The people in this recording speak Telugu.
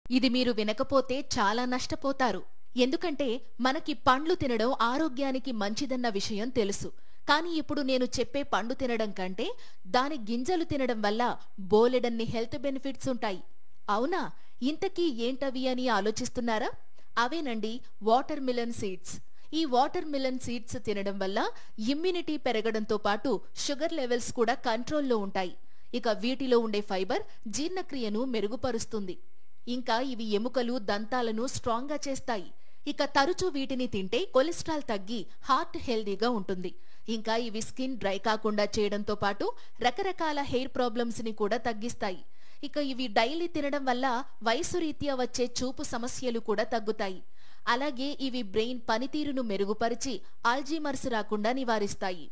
ఇది మీరు వినకపోతే చాలా నష్టపోతారు. ఎందుకంటే మనకి పండ్లు తినడం ఆరోగ్యానికి మంచిదన్న విషయం తెలుసు. కానీ ఇప్పుడు నేను చెప్పే పండు తినడం కంటే దాని గింజలు తినడం వల్ల బోలెడన్ని హెల్త్ బెనిఫిట్స్ ఉంటాయి. అవునా? ఇంతకీ ఏంటవి అని ఆలోచిస్తున్నారా? అవేనండి వాటర్ మిలన్ సీడ్స్. ఈ వాటర్ మిలన్ సీడ్స్ తినడం వల్ల ఇమ్యూనిటీ పెరగడంతో పాటు షుగర్ లెవెల్స్ కూడా కంట్రోల్లో ఉంటాయి. ఇక వీటిలో ఉండే ఫైబర్ జీర్ణక్రియను మెరుగుపరుస్తుంది. ఇంకా ఇవి ఎముకలు దంతాలను స్ట్రాంగ్గా చేస్తాయి. ఇక తరచూ వీటిని తింటే కొలెస్ట్రాల్ తగ్గి హార్ట్ హెల్దీగా ఉంటుంది. ఇంకా ఇవి స్కిన్ డ్రై కాకుండా చేయడంతో పాటు రకరకాల హెయిర్ ప్రాబ్లమ్స్ ని కూడా తగ్గిస్తాయి. ఇక ఇవి డైలీ తినడం వల్ల వయసు రీత్యా వచ్చే చూపు సమస్యలు కూడా తగ్గుతాయి. అలాగే ఇవి బ్రెయిన్ పనితీరును మెరుగుపరిచి ఆల్జీమర్స్ రాకుండా నివారిస్తాయి.